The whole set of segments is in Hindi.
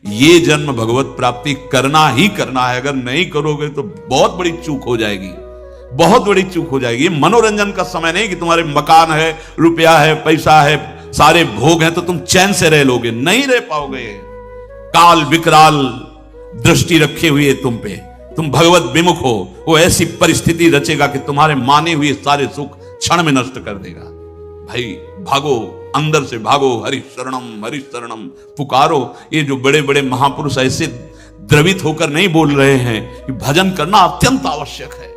ये जन्म भगवत प्राप्ति करना ही करना है। अगर नहीं करोगे तो बहुत बड़ी चूक हो जाएगी, बहुत बड़ी चूक हो जाएगी। ये मनोरंजन का समय नहीं कि तुम्हारे मकान है, रुपया है, पैसा है, सारे भोग हैं तो तुम चैन से रह लोगे, नहीं रह पाओगे। काल विकराल दृष्टि रखे हुए तुम पे, तुम भगवत विमुख हो, वो ऐसी परिस्थिति रचेगा कि तुम्हारे माने हुए सारे सुख क्षण में नष्ट कर देगा। भाई भागो, अंदर से भागो, हरि शरणम पुकारो। ये जो बड़े बड़े महापुरुष ऐसे द्रवित होकर नहीं बोल रहे हैं कि भजन करना अत्यंत आवश्यक है,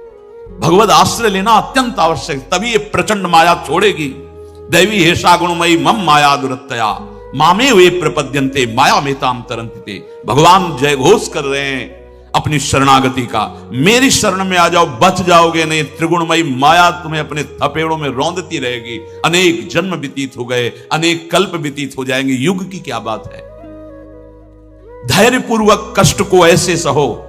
भगवत आश्रय लेना अत्यंत आवश्यक, तभी ये प्रचंड माया छोड़ेगी। दैवी हेषा गुणमयी मम माया दुरत्तया मामे वे प्रपद्यन्ते माया मेताम तरन्ति। भगवान जय घोष कर रहे हैं अपनी शरणागति का, मेरी शरण में आ जाओ, बच जाओगे, नहीं त्रिगुणमयी माया तुम्हें अपने थपेड़ों में रौंदती रहेगी। अनेक जन्म व्यतीत हो गए, अनेक कल्प व्यतीत हो जाएंगे, युग की क्या बात है। धैर्यपूर्वक कष्ट को ऐसे सहो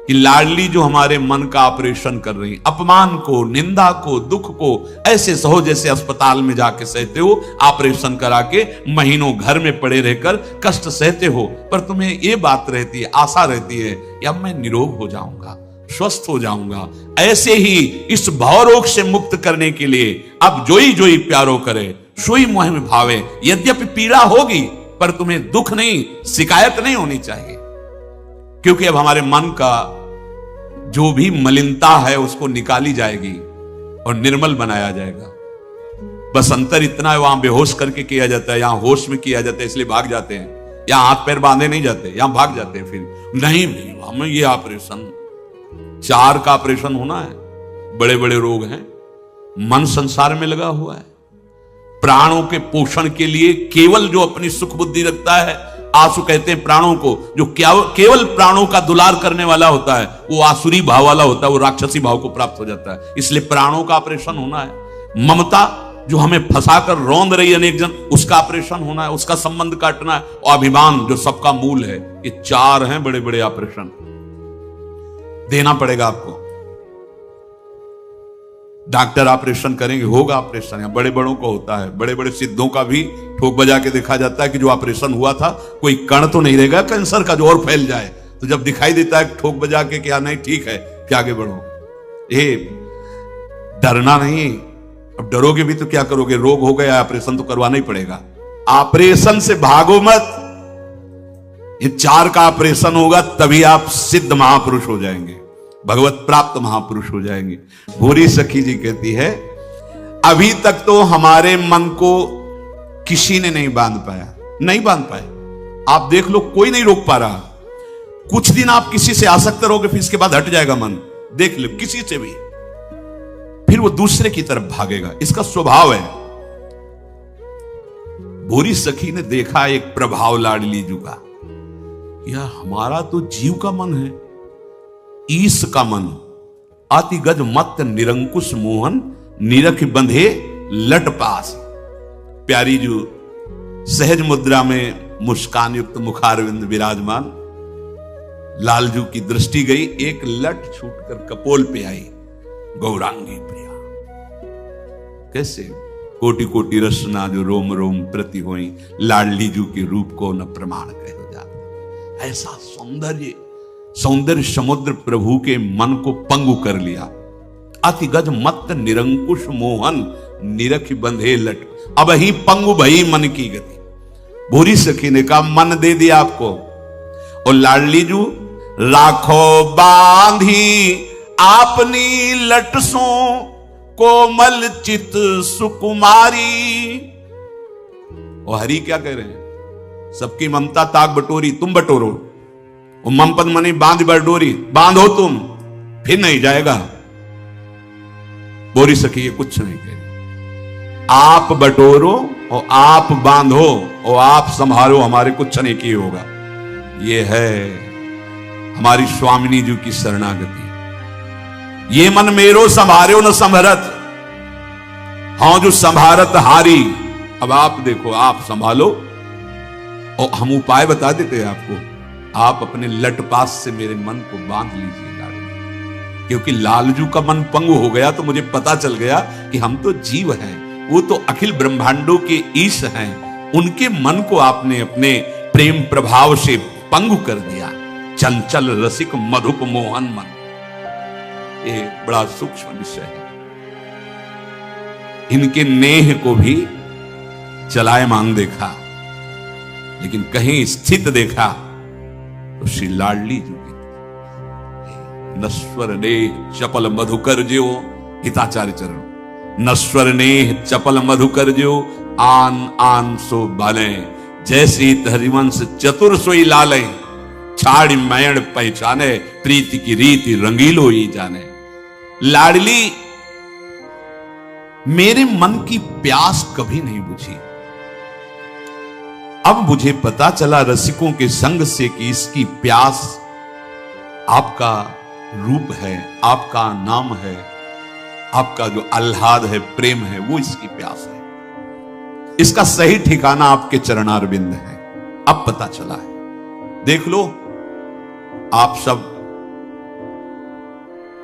कि लाडली जो हमारे मन का ऑपरेशन कर रही, अपमान को, निंदा को, दुख को ऐसे सहो जैसे अस्पताल में जाके सहते हो, ऑपरेशन करा के महीनों घर में पड़े रहकर कष्ट सहते हो, पर तुम्हें ये बात रहती है, आशा रहती है कि अब मैं निरोग हो जाऊंगा, स्वस्थ हो जाऊंगा। ऐसे ही इस भवरोग से मुक्त करने के लिए अब जोई जोई प्यारो करे, सोई मोह में भावे। यद्यपि पीड़ा होगी पर तुम्हें दुख नहीं, शिकायत नहीं होनी चाहिए, क्योंकि अब हमारे मन का जो भी मलिनता है उसको निकाली जाएगी और निर्मल बनाया जाएगा। बस अंतर इतना है, वहां बेहोश करके किया जाता है, यहां होश में किया जाता है, इसलिए भाग जाते हैं। यहां हाथ पैर बांधे नहीं जाते, यहां भाग जाते हैं। फिर नहीं हमें ये ऑपरेशन, 4 का ऑपरेशन होना है, बड़े बड़े रोग हैं, मन संसार में लगा हुआ है। प्राणों के पोषण के लिए केवल जो अपनी सुख बुद्धि रखता है, आंसू कहते हैं प्राणों को, जो केवल प्राणों का दुलार करने वाला होता है वो आसुरी भाव वाला होता है, वो राक्षसी भाव को प्राप्त हो जाता है। इसलिए प्राणों का ऑपरेशन होना है। ममता जो हमें फंसाकर रौंद रही अनेक जन, उसका ऑपरेशन होना है, उसका संबंध काटना है। और अभिमान जो सबका मूल है, ये 4 हैं बड़े बड़े ऑपरेशन, देना पड़ेगा आपको। डॉक्टर ऑपरेशन करेंगे, होगा ऑपरेशन, बड़े बड़ों को होता है, बड़े बड़े सिद्धों का भी ठोक बजा के देखा जाता है कि जो ऑपरेशन हुआ था कोई कण तो नहीं रहेगा कैंसर का जो और फैल जाए, तो जब दिखाई देता है ठोक बजा के क्या नहीं ठीक है कि आगे बढ़ो। ये डरना नहीं, अब डरोगे भी तो क्या करोगे, रोग हो गया, ऑपरेशन तो करवाना ही पड़ेगा। ऑपरेशन से भागो मत, ये 4 का ऑपरेशन होगा तभी आप सिद्ध महापुरुष हो जाएंगे, भगवत प्राप्त महापुरुष हो जाएंगे। भूरी सखी जी कहती है, अभी तक तो हमारे मन को किसी ने नहीं बांध पाया, नहीं बांध पाए। आप देख लो, कोई नहीं रोक पा रहा। कुछ दिन आप किसी से आसक्त रहोगे, फिर इसके बाद हट जाएगा मन, देख लो किसी से भी, फिर वो दूसरे की तरफ भागेगा, इसका स्वभाव है। भूरी सखी ने देखा एक प्रभाव लाडली जी का, या हमारा तो जीव का मन है, ईश का मन, अति गज मत निरंकुश मोहन, निरख बंधे लट पास। प्यारी जो सहज मुद्रा में मुस्कान युक्त मुखारविंद विराजमान, लालजू की दृष्टि गई, एक लट छूटकर कपोल पे आई, गौरांगी प्रिया। कैसे कोटि कोटि रसना जो रोम रोम प्रति होई, लाडली जू के रूप को न प्रमाण कहो जाता। ऐसा सौंदर्य समुद्र प्रभु के मन को पंगु कर लिया। अति गज मत निरंकुश मोहन, निरख बंधे लट, अब ही पंगु भई मन की गति। भूरी सखी ने कहा मन दे दिया आपको, और लाडली जू राखो बांधी आपनी लटसों, कोमल चित सुकुमारी। और हरि क्या कह रहे हैं, सबकी ममता ताक बटोरी, तुम बटोरो। और ममपद मनी बांध बटोरी, बांधो तुम, फिर नहीं जाएगा। बोरी सखी ये कुछ नहीं कह रही, आप बटोरो और आप बांधो और आप संभालो, हमारे कुछ नहीं किए होगा। ये है हमारी स्वामिनी जी की शरणागति। ये मन मेरो संभारो न संभरत, हाँ जो संभारत हारी। अब आप देखो, आप संभालो, और हम उपाय बता देते हैं आपको, आप अपने लटपास से मेरे मन को बांध लीजिए लाडली, क्योंकि लालजू का मन पंगु हो गया तो मुझे पता चल गया कि हम तो जीव हैं, वो तो अखिल ब्रह्मांडों के ईश हैं, उनके मन को आपने अपने प्रेम प्रभाव से पंगु कर दिया। चंचल रसिक मधुप मोहन मन, ये बड़ा सूक्ष्म विषय है। इनके नेह को भी चलायमान देखा, लेकिन कहीं स्थित देखा तो श्री लाडली जी की नश्वर नेह चपल मधुकर ज्यो, हिताचार्य चरण, नश्वर नेह चपल मधुकर ज्यो, आन आन सो बाले, जैसे हरिवंश चतुर सोई लाले, छाड़ी मैण पहचाने, प्रीति की रीति रंगीलो ही जाने। लाडली मेरे मन की प्यास कभी नहीं बुझी। अब मुझे पता चला रसिकों के संग से कि इसकी प्यास आपका रूप है, आपका नाम है, आपका जो आह्लाद है, प्रेम है, वो इसकी प्यास है। इसका सही ठिकाना आपके चरणारविंद है। अब पता चला है। देख लो, आप सब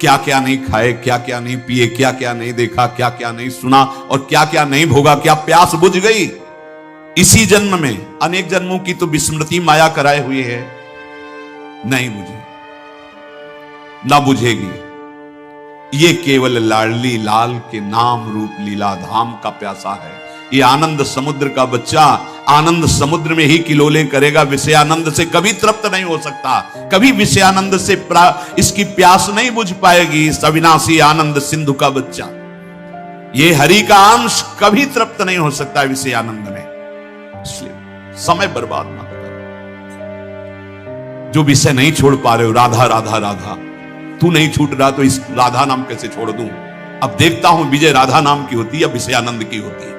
क्या क्या नहीं खाए, क्या क्या नहीं पिए, क्या क्या नहीं देखा, क्या क्या नहीं सुना और क्या क्या नहीं भोगा, क्या प्यास बुझ गई इसी जन्म में। अनेक जन्मों की तो विस्मृति माया कराए हुए है, नहीं बुझे, ना बुझेगी। ये केवल लाडली लाल के नाम रूप लीला धाम का प्यासा है। ये आनंद समुद्र का बच्चा आनंद समुद्र में ही किलोले करेगा, विषयानंद से कभी तृप्त नहीं हो सकता, कभी विषयानंद से इसकी प्यास नहीं बुझ पाएगी। इस अविनाशी आनंद सिंधु का बच्चा, ये हरि का अंश कभी तृप्त नहीं हो सकता विषयानंद में। इसलिए समय बर्बाद मत करो। जो विषय नहीं छोड़ पा रहे हो, राधा राधा राधा, तू नहीं छूट रहा तो इस राधा नाम कैसे छोड़ दूं। अब देखता हूं विजय राधा नाम की होती है या विषयानंद की होती है।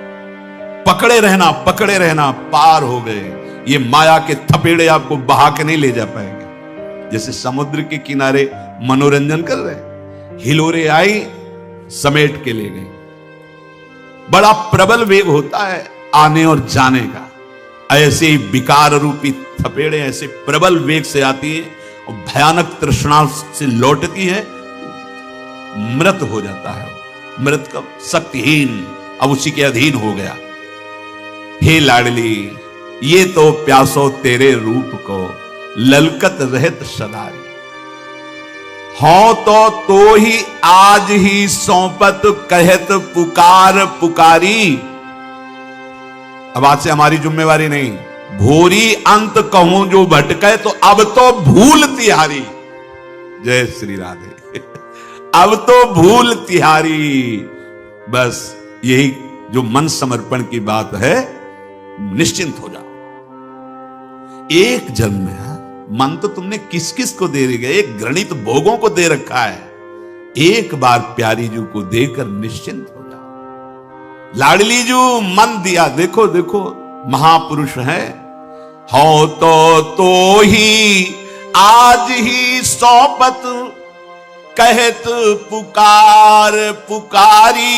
पकड़े रहना, पार हो गए। ये माया के थपेड़े आपको बहा के नहीं ले जा पाएंगे। जैसे समुद्र के किनारे मनोरंजन कर रहे, हिलोरे आई समेट के ले गई। बड़ा प्रबल वेग होता है आने और जाने का। ऐसे ही विकार रूपी थपेड़े ऐसे प्रबल वेग से आती है और भयानक तृष्णा से लौटती है, मृत हो जाता है। मृत का शक्तिहीन, अब उसी के अधीन हो गया। हे लाडली, ये तो प्यासो तेरे रूप को, ललकत रहत सदाई। हो तो ही आज ही सौंपत, कहत पुकार पुकारी। अब आज से हमारी जिम्मेवारी नहीं, भोरी अंत कहूं जो भटके, तो अब तो भूल तिहारी। जय श्री राधे। अब तो भूल तिहारी। बस यही जो मन समर्पण की बात है, निश्चिंत हो जाओ। एक जन्म में मन तो तुमने किस किस को दे रहे, एक गणित भोगों को दे रखा है। एक बार प्यारी जू को देकर निश्चिंत हो जाओ। लाडली जू मन दिया, देखो देखो महापुरुष है। हो तो ही आज ही सौंपत, कहत पुकार पुकारी।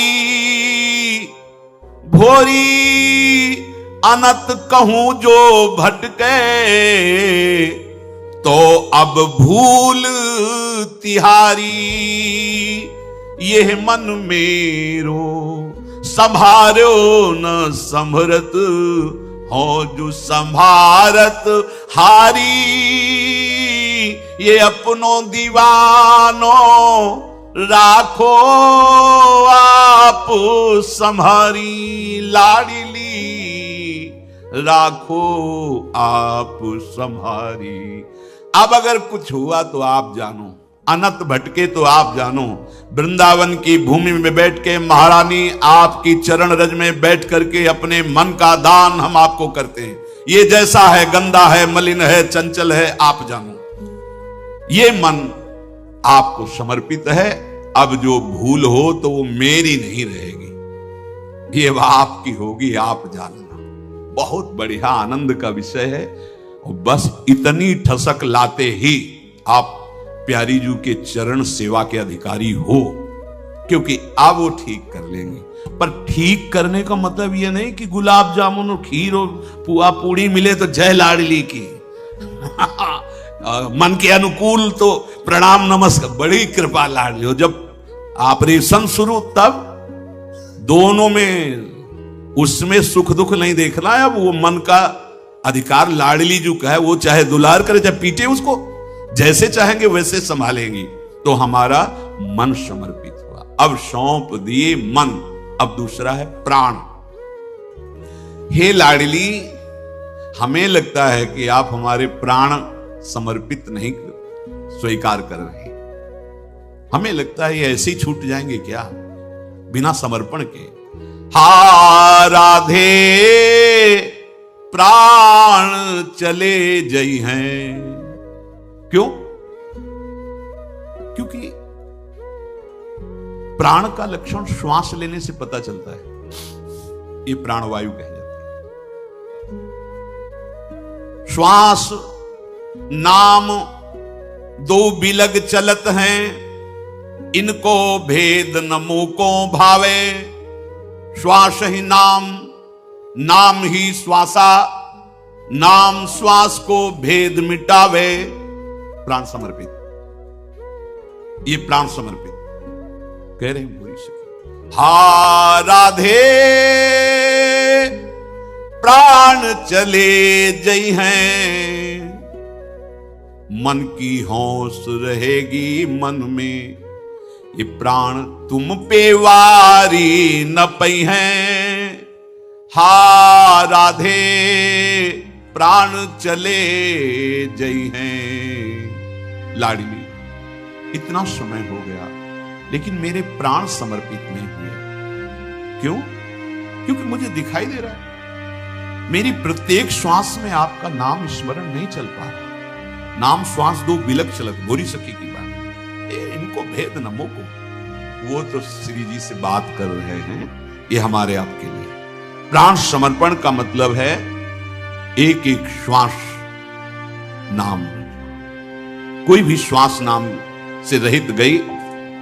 भोरी अनत कहूं जो भटके, तो अब भूल तिहारी। यह मन मेरो संभारो न संभरत, हो जो संभारत हारी। ये अपनों दीवानो राखो आप संभारी। लाडली राखो आप संभारी। अब अगर कुछ हुआ तो आप जानो, अनंत भटके तो आप जानो। वृंदावन की भूमि में बैठ के महारानी आपकी चरण रज में बैठ करके अपने मन का दान हम आपको करते हैं। ये जैसा है, गंदा है, मलिन है, चंचल है, आप जानो। ये मन आपको समर्पित है। अब जो भूल हो तो वो मेरी नहीं रहेगी, ये आपकी होगी, आप जानना। बहुत बढ़िया आनंद का विषय है। और बस इतनी ठसक लाते ही आप प्यारी जू के चरण सेवा के अधिकारी हो, क्योंकि अब वो ठीक कर लेंगे। पर ठीक करने का मतलब ये नहीं कि गुलाब जामुन और खीर और पुआ पूड़ी मिले तो जय लाडली की। मन के अनुकूल तो प्रणाम नमस्कार, बड़ी कृपा लाडली हो। जब ऑपरेशन शुरू तब दोनों में उसमें सुख दुख नहीं देखना है। अब वो मन का अधिकार लाडली जो का है, वो चाहे दुलार करे चाहे पीटे उसको, जैसे चाहेंगे वैसे संभालेंगी। तो हमारा मन समर्पित हुआ। अब सौंप दिए मन, अब दूसरा है प्राण। हे लाडली, हमें लगता है कि आप हमारे प्राण समर्पित नहीं स्वीकार कर रहे हैं। हमें लगता है ये ऐसे ही छूट जाएंगे क्या बिना समर्पण के। हा राधे प्राण चले जई हैं। क्यों? क्योंकि प्राण का लक्षण श्वास लेने से पता चलता है। ये प्राणवायु कह जाती है। श्वास नाम दो बिलग चलत हैं, इनको भेद न मूको भावे। श्वास ही नाम, नाम ही श्वासा, नाम श्वास को भेद मिटावे। प्राण समर्पित, ये प्राण समर्पित कह रहे हैं पूरी सखी। हा राधे प्राण चले जई हैं, मन की होश रहेगी मन में। ये प्राण तुम पे वारी न पई हैं। हा राधे प्राण चले जई हैं। लाडली, इतना समय हो गया लेकिन मेरे प्राण समर्पित नहीं हुए। क्यों? क्योंकि मुझे दिखाई दे रहा है मेरी प्रत्येक श्वास में आपका नाम स्मरण नहीं चल पा रहा। नाम श्वास दो बिलक चलत, गोरी सखी की बात। इनको भेद न मोको। वो तो श्री जी से बात कर रहे हैं, ये हमारे आपके लिए। प्राण समर्पण का मतलब है एक एक श्वास नाम। कोई भी श्वास नाम से रहित गई,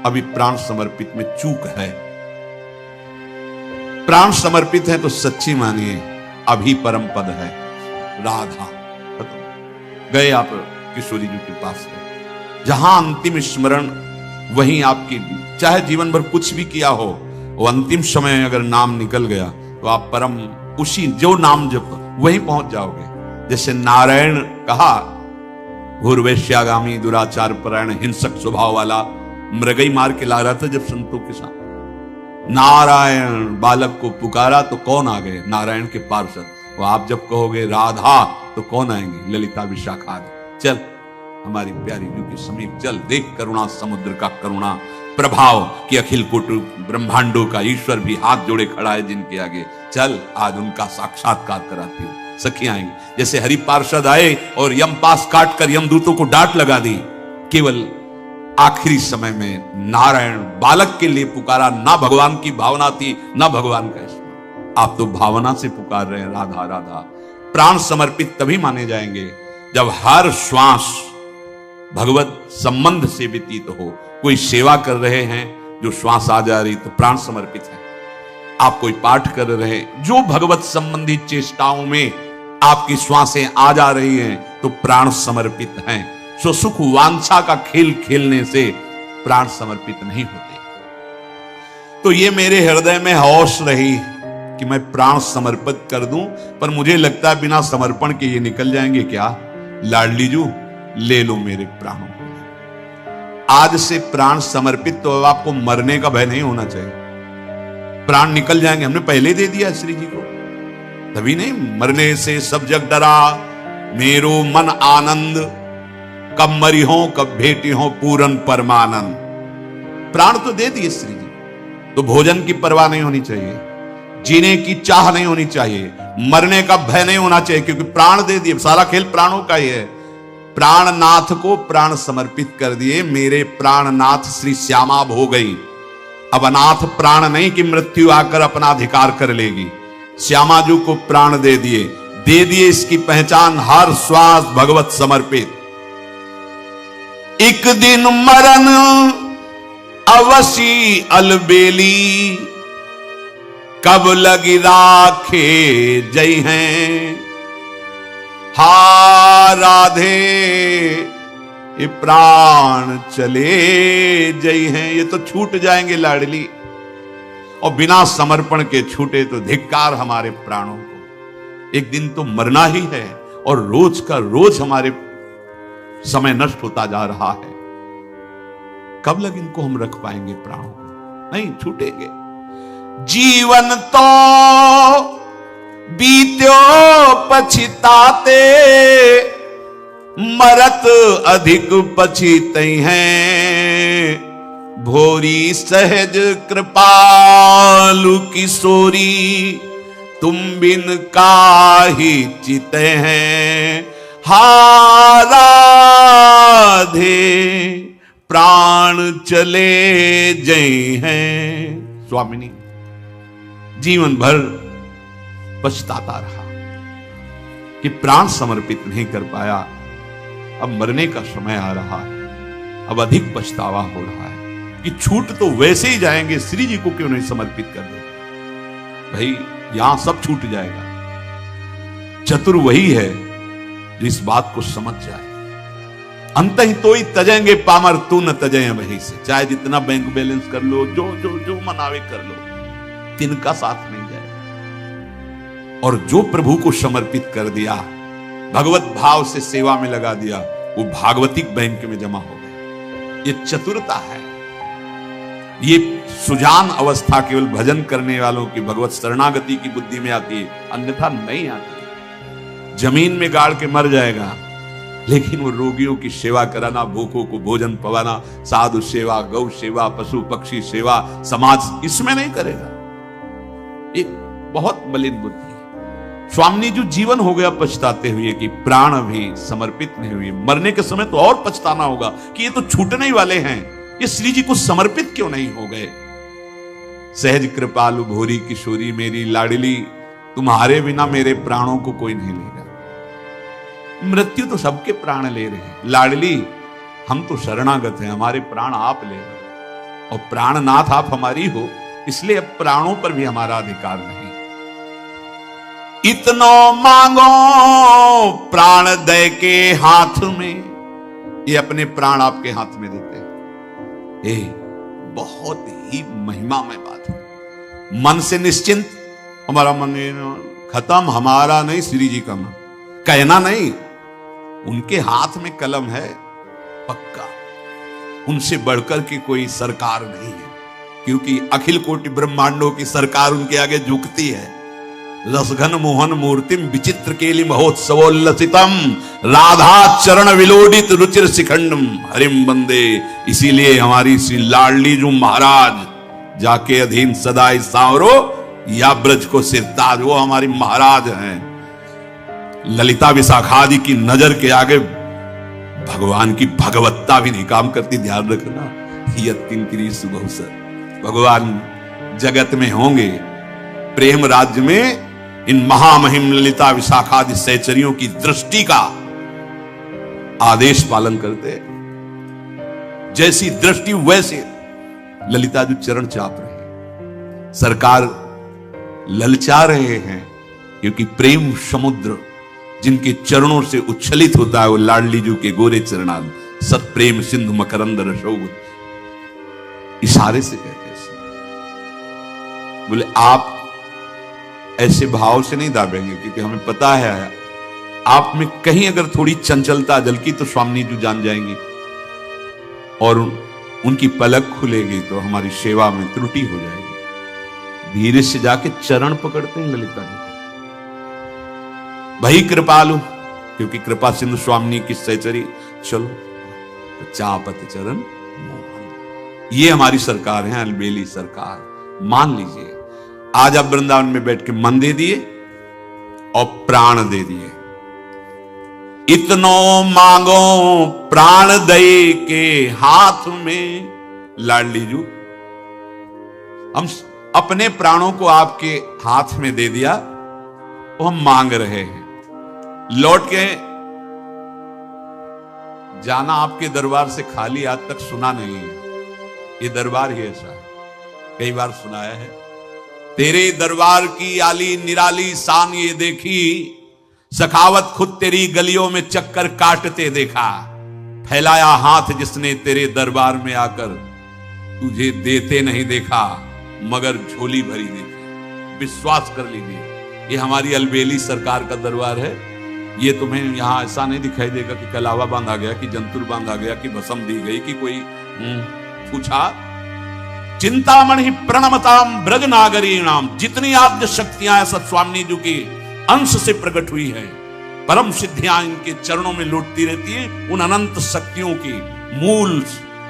अभी प्राण समर्पित में चूक है। प्राण समर्पित है तो सच्ची मानिए अभी परम पद है राधा। गए आप किशोरी जी के पास है, जहां अंतिम स्मरण वहीं आपकी, चाहे जीवन भर कुछ भी किया हो, वो अंतिम समय अगर नाम निकल गया तो आप परम उसी जो नाम जप वहीं पहुंच जाओगे। जैसे नारायण कहा, घूर्वेश्यागामी दुराचार परायण हिंसक स्वभाव वाला मृगई मार के ला रहा था जब संतों के साथ। नारायण बालक को पुकारा तो कौन आ गए? नारायण के पार्षद। वो आप जब कहोगे राधा तो कौन आएंगे? ललिता विशाखा। चल हमारी प्यारी जू के समीप चल, देख करुणा समुद्र का करुणा प्रभाव कि अखिल कुटु ब्रह्मांडों का ईश्वर भी हाथ जोड़े खड़ा है जिनके आगे। चल आज उनका साक्षात्कार कराती हूँ। सखी आएंगी। जैसे हरि पार्षद आए और यम पास काट कर यमदूतों को डांट लगा दी, केवल आखिरी समय में नारायण बालक के लिए पुकारा। ना भगवान की भावना थी ना भगवान का स्मरण। आप तो भावना से पुकार रहे हैं राधा राधा। प्राण समर्पित तभी माने जाएंगे जब हर श्वास भगवत संबंध से व्यतीत हो। कोई सेवा कर रहे हैं, जो श्वास आ जा रही तो प्राण समर्पित है। आप कोई पाठ कर रहे हैं, जो भगवत संबंधी चेष्टाओं में आपकी श्वासें आ जा रही हैं तो प्राण समर्पित हैं। सो सुख वांछा का खेल खेलने से प्राण समर्पित नहीं होते। तो ये मेरे हृदय में होश रही कि मैं प्राण समर्पित कर दूं, पर मुझे लगता है बिना समर्पण के ये निकल जाएंगे क्या? लाडली जू ले लो मेरे प्राणों को। आज से प्राण समर्पित, तो अब आपको मरने का भय नहीं होना चाहिए। प्राण निकल जाएंगे, हमने पहले दे दिया श्री जी को, तभी नहीं। मरने से सब जग डरा, मेरो मन आनंद, कब मरी हो कब भेटी हो पूरन परमानंद। प्राण तो दे दिए श्री जी, तो भोजन की परवाह नहीं होनी चाहिए, जीने की चाह नहीं होनी चाहिए, मरने का भय नहीं होना चाहिए, क्योंकि प्राण दे दिए। सारा खेल प्राणों का ही है। प्राणनाथ को प्राण समर्पित कर दिए। मेरे प्राणनाथ श्री श्यामा हो गई। अब अनाथ प्राण नहीं कि मृत्यु आकर अपना अधिकार कर लेगी। श्यामा जी को प्राण दे दिए। इसकी पहचान हर श्वास भगवत समर्पित। एक दिन मरण अवसी अलबेली, कब लगी राखे जय हैं। हा राधे ये प्राण चले जय हैं। ये तो छूट जाएंगे लाडली, और बिना समर्पण के छूटे तो धिक्कार हमारे प्राणों को। एक दिन तो मरना ही है, और रोज का रोज हमारे समय नष्ट होता जा रहा है। कब लग इनको हम रख पाएंगे प्राणों को? नहीं छूटेंगे। जीवन तो बीत्यो पछिताते, मरत अधिक पछिते हैं। भोरी सहज कृपालु किशोरी, तुम बिन काहि चिते हैं। हाराधे प्राण चले जय हैं। स्वामिनी जीवन भर पछताता रहा कि प्राण समर्पित नहीं कर पाया। अब मरने का समय आ रहा है, अब अधिक पछतावा हो रहा है कि छूट तो वैसे ही जाएंगे, श्री जी को क्यों नहीं समर्पित कर दे। भाई यहां सब छूट जाएगा। चतुर वही है जो इस बात को समझ जाए। अंत ही तो ही तजेंगे पामर, तू न तजे वही से। चाहे जितना बैंक बैलेंस कर लो, जो जो जो मनावे कर लो, तिनका साथ नहीं जाएगा। और जो प्रभु को समर्पित कर दिया, भगवत भाव से सेवा में लगा दिया, वो भागवतिक बैंक में जमा हो गया। ये चतुरता है। ये सुजान अवस्था केवल भजन करने वालों की, भगवत शरणागति की बुद्धि में आती है, अन्यथा नहीं आती। जमीन में गाड़ के मर जाएगा, लेकिन वो रोगियों की सेवा कराना, भूखों को भोजन पवाना, साधु सेवा, गौ सेवा, पशु पक्षी सेवा, समाज, इसमें नहीं करेगा। एक बहुत मलिन बुद्धि है। स्वामी जी जीवन हो गया पछताते हुए कि प्राण भी समर्पित नहीं हुए। मरने के समय तो और पछताना होगा कि ये तो छूटने ही वाले हैं, ये श्री जी को समर्पित क्यों नहीं हो गए। सहज कृपालु भोरी किशोरी मेरी लाडली, तुम्हारे बिना मेरे प्राणों को कोई नहीं लेगा। मृत्यु तो सबके प्राण ले रहे हैं, लाडली हम तो शरणागत हैं, हमारे प्राण आप ले रहे। और प्राणनाथ आप हमारी हो, इसलिए अब प्राणों पर भी हमारा अधिकार नहीं। इतनो मांगो प्राण दे के हाथ में, ये अपने प्राण आपके हाथ में देते हैं। बहुत ही महिमामय बात है। मन से निश्चिंत, हमारा मन खत्म, हमारा नहीं, श्री जी का मन, कहना नहीं। उनके हाथ में कलम है पक्का, उनसे बढ़कर के कोई सरकार नहीं है, क्योंकि अखिल कोटि ब्रह्मांडों की सरकार उनके आगे झुकती है। रसघन मोहन मूर्तिम विचित्र केलि महोत्सवोल्लसितम, राधा चरण विलोडित रुचिर शिखंडम हरिम बंदे। इसीलिए हमारी श्री लाडली जो महाराज जाके अधीन सदाई सांवरो, या ब्रज को सिरताज, वो हमारी महाराज हैं। ललिता विशाखादि की नजर के आगे भगवान की भगवत्ता भी नहीं काम करती। ध्यान रखना, यत्किंकरी सुबहुसर। भगवान जगत में होंगे, प्रेम राज्य में इन महामहिम ललिता विशाखादि सहचरियों की दृष्टि का आदेश पालन करते। जैसी दृष्टि वैसे ललिता जी चरण चाप रहे हैं। सरकार ललचा रहे हैं, क्योंकि प्रेम समुद्र जिनके चरणों से उच्छलित होता है, वो लाडली जी के गोरे चरणाद सत प्रेम सिंधु मकरंद रसोग। इशारे से कहते हैं, बोले आप ऐसे भाव से नहीं दाबेंगे, क्योंकि हमें पता है आप में कहीं अगर थोड़ी चंचलता झलकी तो स्वामी जी जान जाएंगी, और उनकी पलक खुलेगी तो हमारी सेवा में त्रुटि हो जाएगी। धीरे से जाके चरण पकड़ते हैं ललिता जी, भाई कृपालु, क्योंकि कृपा सिंधु स्वामी की सहचरी। चलो तो चापत चरण मोहन, ये हमारी सरकार है, अलबेली सरकार। मान लीजिए, आज आप वृंदावन में बैठ के मन दे दिए और प्राण दे दिए। इतनो मांगो प्राण दे के हाथ में, लाडली जू हम अपने प्राणों को आपके हाथ में दे दिया, वो हम मांग रहे हैं। लौट के जाना आपके दरबार से खाली आज तक सुना नहीं है। ये दरबार ही ऐसा है, कई बार सुनाया है। तेरे दरबार की आली निराली शान ये देखी, सखावत खुद तेरी गलियों में चक्कर काटते देखा। फैलाया हाथ जिसने तेरे दरबार में आकर, तुझे देते नहीं देखा मगर झोली भरी देखी। विश्वास कर लीजिए, ये हमारी अलबेली सरकार का दरबार है। ये तुम्हें यहां ऐसा नहीं दिखाई देगा कि कलावा बांधा गया, कि जंतुर बांधा गया, कि भस्म दी गई, कि कोई पूछा। चिंतामणि प्रणमताम ब्रज नागरीणाम, जितनी आद्य शक्तियां हैं सब स्वामी जी के अंश से प्रकट हुई है। परम सिद्धियां इनके चरणों में लौटती रहती है। उन अनंत शक्तियों की मूल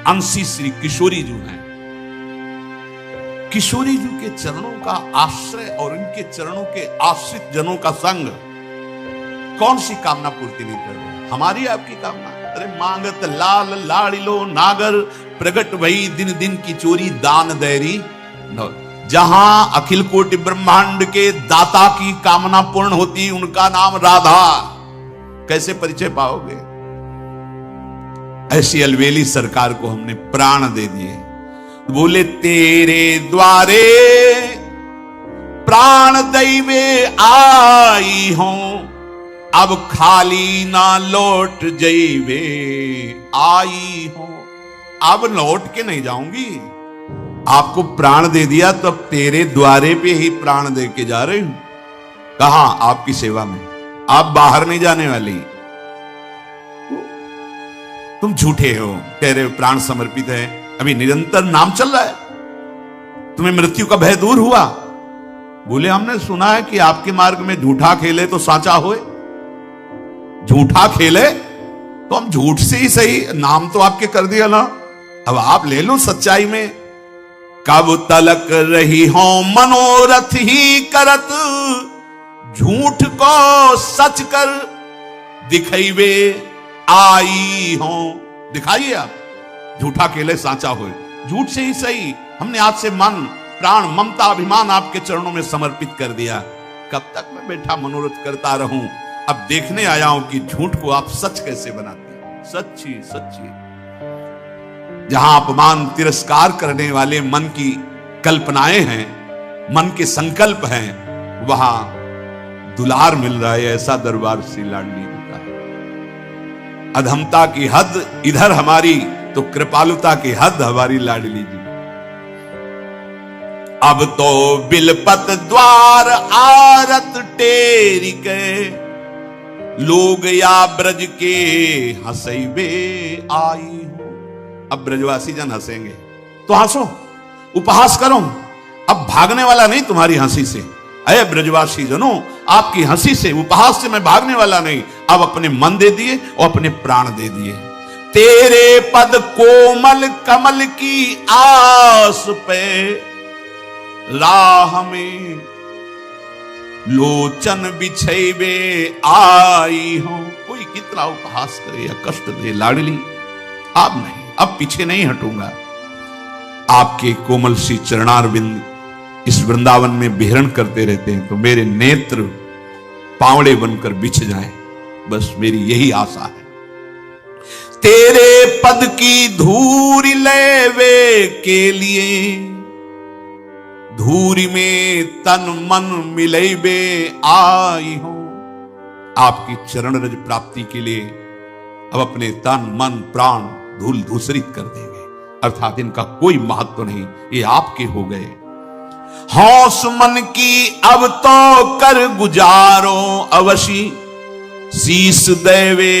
अंशी श्री किशोरी जी हैं। किशोरी जी के चरणों का आश्रय और इनके चरणों के आश्रित जनों का संग कौन सी कामना पूर्ति नहीं कर रहे? हमारी आपकी कामना। अरे मांगत लाल लाड़िलो नागर, प्रगट भई दिन दिन की चोरी दान दैरी। जहां अखिल कोटि ब्रह्मांड के दाता की कामना पूर्ण होती, उनका नाम राधा। कैसे परिचय पाओगे? ऐसी अलवेली सरकार को हमने प्राण दे दिए। बोले तेरे द्वारे प्राण दैवे आई हूं, अब खाली ना लौट जइवे आई हूं। अब लौट के नहीं जाऊंगी। आपको प्राण दे दिया तो अब तेरे द्वारे पे ही प्राण दे के जा रही हूं। कहां? आपकी सेवा में। आप बाहर नहीं जाने वाली। तुम झूठे हो, कह रहे हो प्राण समर्पित है। अभी निरंतर नाम चल रहा है। तुम्हें मृत्यु का भय दूर हुआ? बोले हमने सुना है कि आपके मार्ग में झूठा खेले तो साचा होए। झूठा खेले तो हम झूठ से ही सही, नाम तो आपके कर दिया ना, अब आप ले लो सच्चाई में। कब तलक रही हो मनोरथ ही करत, झूठ को सच कर दिखैवे आई हो। दिखाइए आप, झूठा खेले साचा होए। झूठ से ही सही, हमने आज से मन प्राण ममता अभिमान आपके चरणों में समर्पित कर दिया। कब तक मैं बैठा मनोरथ करता रहूं? अब देखने आया हूं कि झूठ को आप सच कैसे बनाते हैं। सच्ची सच्ची। जहां अपमान तिरस्कार करने वाले मन की कल्पनाएं हैं, मन के संकल्प हैं, वहां दुलार मिल रहा है। ऐसा दरबार श्री लाडली जी का है। अधमता की हद इधर हमारी, तो कृपालुता की हद हमारी लाडली जी। अब तो बिलपत द्वार आरत टेरी के, लोग या ब्रज के हंसैबे आई हो। अब ब्रजवासी जन हंसेंगे तो हंसो, उपहास करो। अब भागने वाला नहीं तुम्हारी हंसी से। अरे ब्रजवासी जनों, आपकी हंसी से, उपहास से मैं भागने वाला नहीं। अब अपने मन दे दिए और अपने प्राण दे दिए। तेरे पद कोमल कमल की आस पे, राह में लोचन बिछैबे आई हो। कोई कितना उपहास करे या कष्ट दे, लाडली अब नहीं, अब पीछे नहीं हटूंगा। आपके कोमल सी चरणारविंद इस वृंदावन में विहरण करते रहते हैं तो मेरे नेत्र पावड़े बनकर बिछ जाएं, बस मेरी यही आशा है। तेरे पद की धूरी लेवे के लिए, धूरी में तन मन मिलेबे आई हो। आपकी चरण रज प्राप्ति के लिए अब अपने तन मन प्राण धूल धूसरित कर देंगे, अर्थात इनका कोई महत्व नहीं, ये आपके हो गए। हौस मन की अब तो कर गुजारो अवशी, शीस देवे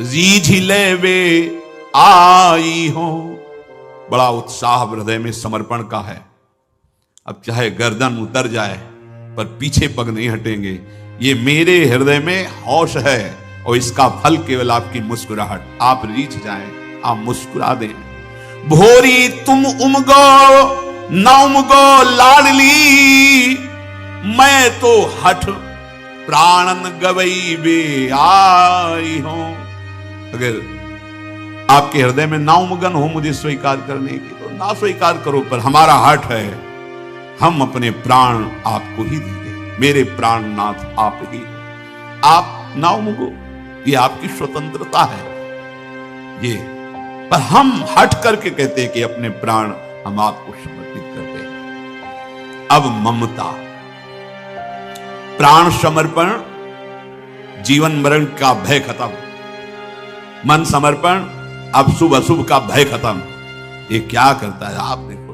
रीझ लेवे आई हो। बड़ा उत्साह हृदय में समर्पण का है। अब चाहे गर्दन उतर जाए पर पीछे पग नहीं हटेंगे। ये मेरे हृदय में हौश है और इसका फल केवल आपकी मुस्कुराहट। आप रीझ जाएं, आप मुस्कुरा दें। भोरी तुम उमगो न उमगो लाडली, मैं तो हठ प्राणन गवई बे आई हूं। अगर आपके हृदय में ना उमगन हो मुझे स्वीकार करने की तो ना स्वीकार करो, पर हमारा हठ है, हम अपने प्राण आपको ही देंगे। मेरे प्राणनाथ आप ही, आप ना उमगो, ये आपकी स्वतंत्रता है ये, पर हम हट करके कहते हैं कि अपने प्राण हम आपको समर्पित करते हैं। अब ममता, प्राण समर्पण, जीवन मरण का भय खत्म। मन समर्पण, अब शुभ अशुभ का भय खत्म। ये क्या करता है आप देखो,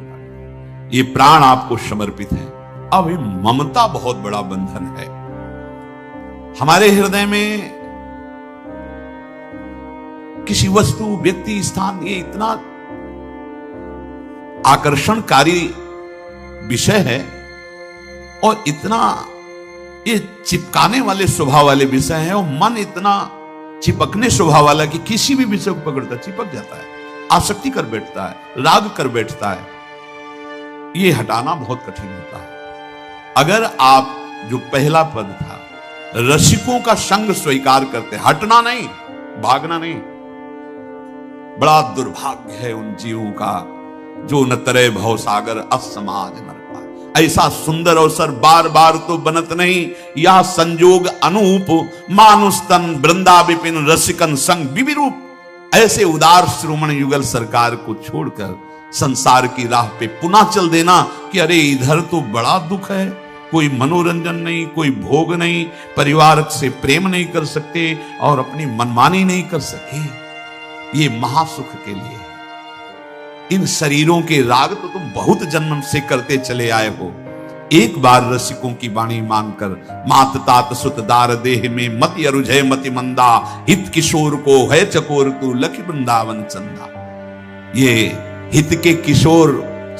ये प्राण आपको समर्पित है। अब ये ममता बहुत बड़ा बंधन है हमारे हृदय में। किसी वस्तु, व्यक्ति, स्थान, ये इतना आकर्षणकारी विषय है और इतना ये चिपकाने वाले स्वभाव वाले विषय है, और मन इतना चिपकने स्वभाव वाला कि किसी भी विषय को पकड़ता चिपक जाता है, आसक्ति कर बैठता है, राग कर बैठता है। ये हटाना बहुत कठिन होता है। अगर आप जो पहला पद था, रसिकों का संग स्वीकार करते, हटना नहीं, भागना नहीं। बड़ा दुर्भाग्य है उन जीवों का जो न तरे भव सागर असमाज नर पाए। ऐसा सुंदर अवसर बार बार तो बनत नहीं, यह संजोग अनूप मानुष तन वृंदा विपिन रसिकन संग विविरूप। ऐसे उदार श्रोमण युगल सरकार को छोड़कर संसार की राह पे पुनः चल देना कि अरे इधर तो बड़ा दुख है, कोई मनोरंजन नहीं, कोई भोग नहीं, परिवार से प्रेम नहीं कर सकते और अपनी मनमानी नहीं कर सके। ये महासुख के लिए इन शरीरों के राग तो तुम बहुत जन्म से करते चले आए हो। एक बार रसिकों की वाणी मानकर मात तात सुत दार देह में मति अरुझय मति मंदा, हित किशोर को है चकोर तू लखी वृंदावन चंदा। ये हित के किशोर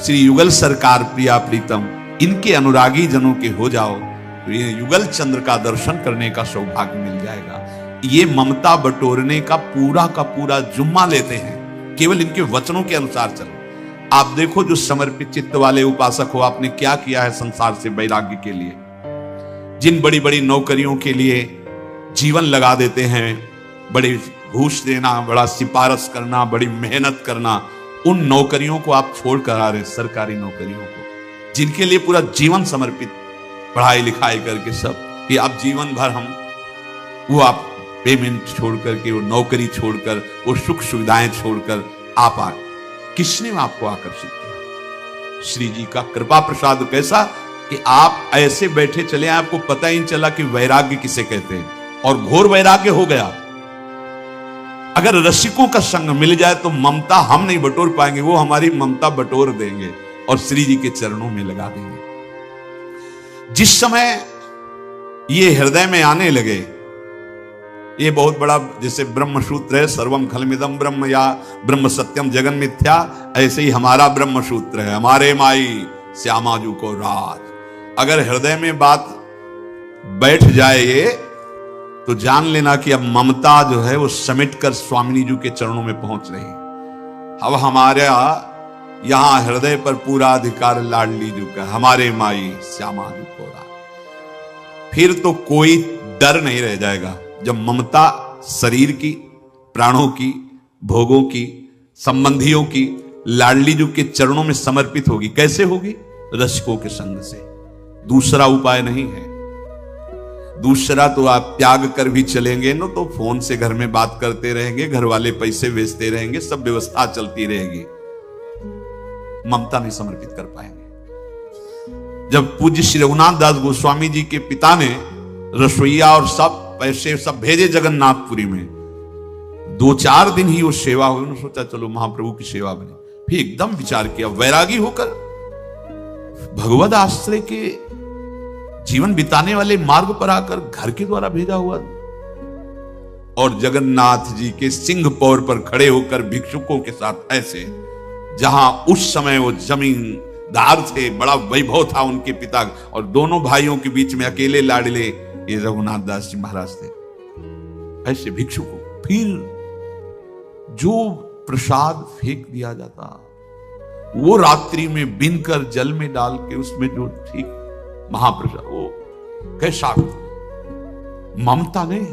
श्री युगल सरकार प्रिया प्रीतम, इनके अनुरागी जनों के हो जाओ तो ये युगल चंद्र का दर्शन करने का सौभाग्य मिल जाएगा। ये ममता बटोरने का पूरा जुम्मा लेते हैं, केवल इनके वचनों के अनुसार चलो। आप देखो जो समर्पित चित्त वाले उपासक हो, आपने क्या किया है संसार से वैराग्य के लिए। जिन बड़ी बड़ी नौकरियों के लिए जीवन लगा देते हैं, बड़े घूस देना, बड़ा सिफारिश करना, बड़ी मेहनत करना, उन नौकरियों को आप छोड़कर आ रहे, सरकारी नौकरियों को, जिनके लिए पूरा जीवन समर्पित, पढ़ाई लिखाई करके सब, कि आप जीवन भर हम वो आप पेमेंट छोड़कर के, वो नौकरी छोड़कर, वो सुख सुविधाएं छोड़कर आप आ, किसने आपको आकर्षित किया? श्री जी का कृपा प्रसाद कैसा कि आप ऐसे बैठे चले, आपको पता ही नहीं चला कि वैराग्य किसे कहते हैं, और घोर वैराग्य हो गया। अगर रसिकों का संग मिल जाए तो ममता हम नहीं बटोर पाएंगे, वो हमारी ममता बटोर देंगे और श्री जी के चरणों में लगा देंगे। जिस समय ये हृदय में आने लगे, ये बहुत बड़ा, जैसे ब्रह्म सूत्र है सर्वम खलमिदम ब्रह्म या ब्रह्म सत्यम जगन मिथ्या, ऐसे ही हमारा ब्रह्म सूत्र है, हमारे माई श्यामाजू को राज। अगर हृदय में बात बैठ जाए ये, तो जान लेना कि अब ममता जो है वो समेट कर स्वामिनी जी के चरणों में पहुंच रही। अब हमारे यहां हृदय पर पूरा अधिकार लाडली जी का, हमारे माई श्यामाजू को राज। फिर तो कोई डर नहीं रह जाएगा। जब ममता शरीर की, प्राणों की, भोगों की, संबंधियों की लाडली जी के चरणों में समर्पित होगी, कैसे होगी? रसिकों के संग से। दूसरा उपाय नहीं है। दूसरा तो आप त्याग कर भी चलेंगे ना, तो फोन से घर में बात करते रहेंगे, घर वाले पैसे भेजते रहेंगे, सब व्यवस्था चलती रहेगी, ममता नहीं समर्पित कर पाएंगे। जब पूज्य श्री रघुनाथ दास गोस्वामी जी के पिता ने रसोईया और सब पैसे सब भेजे जगन्नाथपुरी में, 2-4 दिन ही वो सेवा हुई, उन्होंने सोचा चलो महाप्रभु की सेवा बने। फिर एकदम विचार किया, वैरागी होकर भगवद आश्रय के जीवन बिताने वाले मार्ग पर आकर घर के द्वारा भेजा हुआ, और जगन्नाथ जी के सिंह पौर पर खड़े होकर भिक्षुकों के साथ ऐसे, जहां उस समय वो जमींदार थे, बड़ा वैभव था उनके पिता, और दोनों भाइयों के बीच में अकेले लाडले ये रघुनाथ दास जी महाराज थे, ऐसे भिक्षुकों। फिर जो प्रसाद फेंक दिया जाता, वो रात्रि में बिनकर जल में डाल के उसमें जो ठीक महाप्रसाद, वो कैसा ममता नहीं।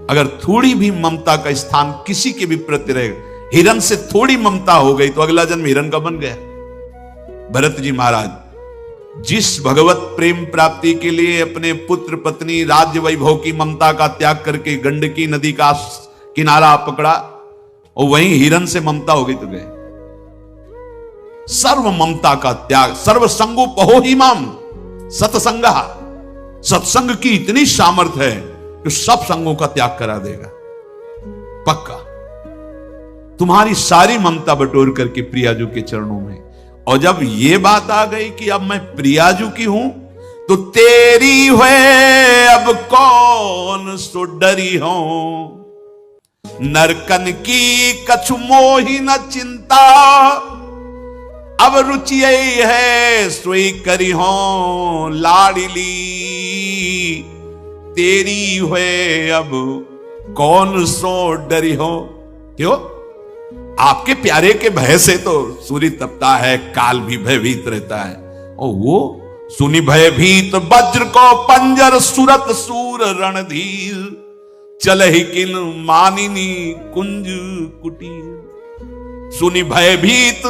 अगर थोड़ी भी ममता का स्थान किसी के भी प्रति रहे, हिरण से थोड़ी ममता हो गई तो अगला जन्म हिरण का बन गया। भरत जी महाराज जिस भगवत प्रेम प्राप्ति के लिए अपने पुत्र पत्नी राज्य वैभव की ममता का त्याग करके गंडकी नदी का किनारा पकड़ा, और वहीं हिरण से ममता हो गई तो गए। सर्व ममता का त्याग, सर्व संगोपहो ही माम सत्संग, सत्संग की इतनी सामर्थ्य है कि सब संगों का त्याग करा देगा पक्का। तुम्हारी सारी ममता बटोर करके प्रियाजू के चरणों में, और जब ये बात आ गई कि अब मैं प्रियाजू की हूं, तो तेरी हुए अब कौन सो डरी हो, नरकन की कछु मोही न चिंता, अब रुचि यही है सोई करी हो, लाडली तेरी हुए अब कौन सो डरी हो। क्यों? आपके प्यारे के भय से तो सूर्य तपता है, काल भी भयभीत रहता है। और वो सुनि भयभीत वज्र को पंजर, सुरत सूर रणधीर, चलहि किन मानिनी कुंज कुटीर। सुनि भयभीत,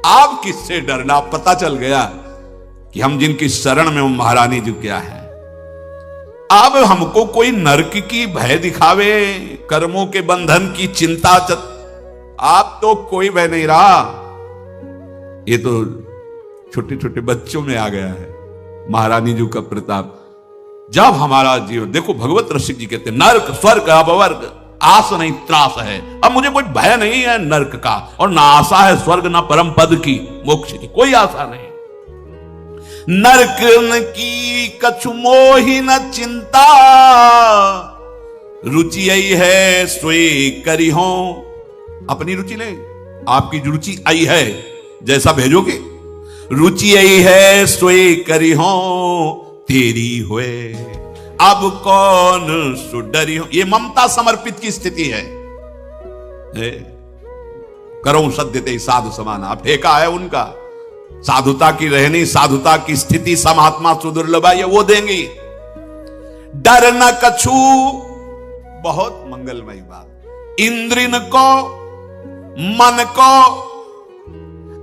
आप किससे डरना? पता चल गया कि हम जिनकी शरण में, वो महारानी जी क्या है। अब हमको कोई नरक की भय दिखावे, कर्मों के बंधन की चिंता, आप तो कोई भय नहीं रहा। ये तो छोटे छोटे बच्चों में आ गया है महारानी जी का प्रताप। जब हमारा जीवन देखो, भगवत रसिक जी कहते हैं नरक स्वर्ग अपवर्ग आस नहीं त्रास है। अब मुझे कोई भय नहीं है नरक का, और ना आशा है स्वर्ग ना परम पद की, मोक्ष की कोई आशा नहीं। नरक की कछु मोही न चिंता, रुचि यही है सोई करी हो। अपनी रुचि ले, आपकी रुचि आई है जैसा भेजोगे, रुचि यही है सोई करी हो, तेरी हुए अब कौन सुडरी हो। ये ममता समर्पित की स्थिति है। करो सद्यते साधु समान, आप फेंका है उनका। साधुता की रहनी, साधुता की स्थिति समात्मा सुदुर्लभ है, वो देंगी। डर न कछु, बहुत मंगलमयी बात। इंद्रिन को मन को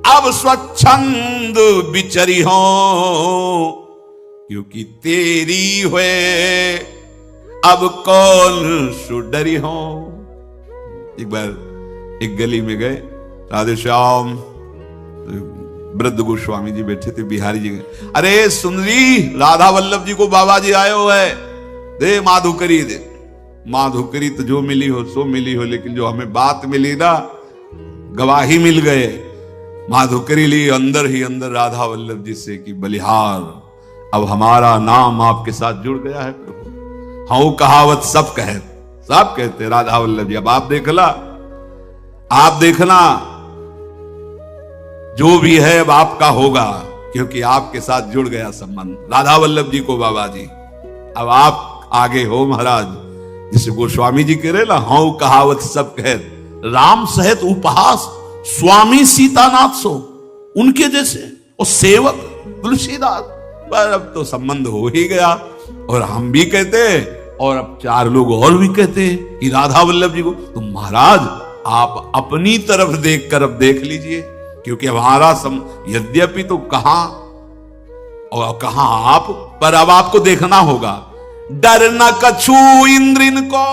अब स्वच्छंद बिचरी हो, क्योंकि तेरी हुए अब कौन सुडरी हो। एक बार एक गली में गए, राधे श्याम, वृद्ध गोस्वामी जी बैठे थे, बिहारी जी गए, अरे सुनरी राधा वल्लभ जी को बाबा जी आए हो है, दे माधुकरी दे। माधुकरी तो जो मिली हो सो मिली हो, लेकिन जो हमें बात मिली ना, गवाही मिल गए। माधुकरी ली अंदर ही अंदर राधा वल्लभ जी से कि बलिहार, अब हमारा नाम आपके साथ जुड़ गया है प्रभु। हाँ कहावत सब कहते राधा वल्लभ जी। अब आप देखला, आप देखना जो भी है अब आपका होगा, क्योंकि आपके साथ जुड़ गया संबंध राधा वल्लभ जी को बाबा जी। अब आप आगे हो महाराज, जिसे गोस्वामी जी कह रहे ना, हाँ कहावत सब कहत, राम सहित उपहास स्वामी सीतानाथ सो, उनके जैसे और सेवक तुलसीदास। पर अब तो संबंध हो ही गया, और हम भी कहते और अब चार लोग और भी कहते कि राधा वल्लभ जी को। तो महाराज आप अपनी तरफ देखकर अब देख लीजिए, क्योंकि हमारा यद्यपि तो कहां और कहां आप, पर अब आपको देखना होगा। डर न कछु इंद्रिन को,